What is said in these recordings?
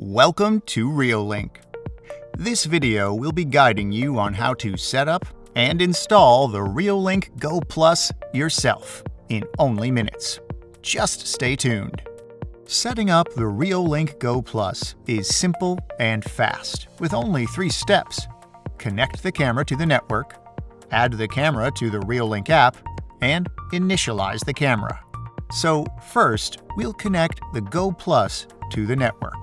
Welcome to Reolink. This video will be guiding you on how to set up and install the Reolink Go Plus yourself in only minutes. Just stay tuned. Setting up the Reolink Go Plus is simple and fast with only 3 steps. Connect the camera to the network, add the camera to the Reolink app, and initialize the camera. So first, we'll connect the Go Plus to the network.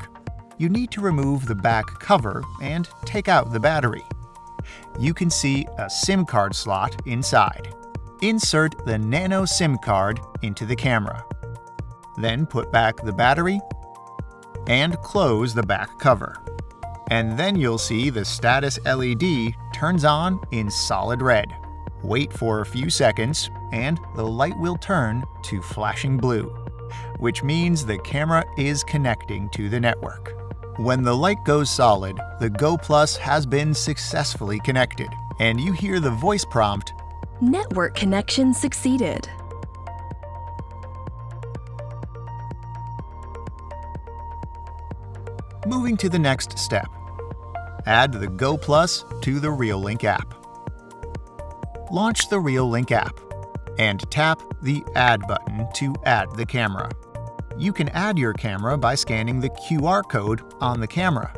You need to remove the back cover and take out the battery. You can see a SIM card slot inside. Insert the nano SIM card into the camera. Then put back the battery and close the back cover. And then you'll see the status LED turns on in solid red. Wait for a few seconds and the light will turn to flashing blue, which means the camera is connecting to the network. When the light goes solid, the Go Plus has been successfully connected, and you hear the voice prompt, "Network connection succeeded." Moving to the next step. Add the Go Plus to the Reolink app. Launch the Reolink app and tap the Add button to add the camera. You can add your camera by scanning the QR code on the camera.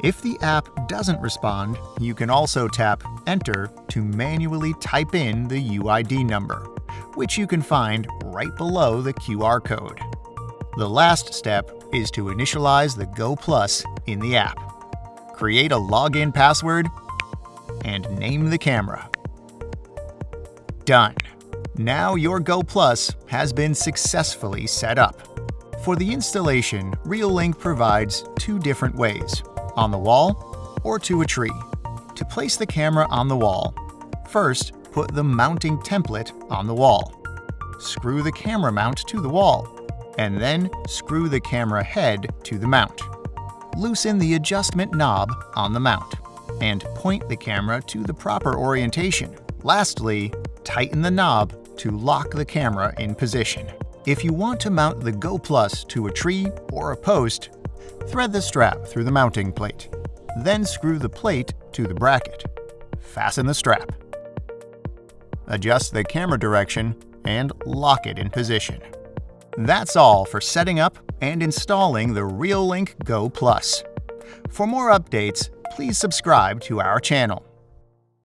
If the app doesn't respond, you can also tap Enter to manually type in the UID number, which you can find right below the QR code. The last step is to initialize the Go Plus in the app. Create a login password and name the camera. Done. Now your Go Plus has been successfully set up. For the installation, Reolink provides 2 different ways, on the wall or to a tree. To place the camera on the wall, first put the mounting template on the wall. Screw the camera mount to the wall, and then screw the camera head to the mount. Loosen the adjustment knob on the mount, and point the camera to the proper orientation. Lastly, tighten the knob to lock the camera in position. If you want to mount the Go Plus to a tree or a post, thread the strap through the mounting plate. Then screw the plate to the bracket. Fasten the strap. Adjust the camera direction and lock it in position. That's all for setting up and installing the Reolink Go Plus. For more updates, please subscribe to our channel.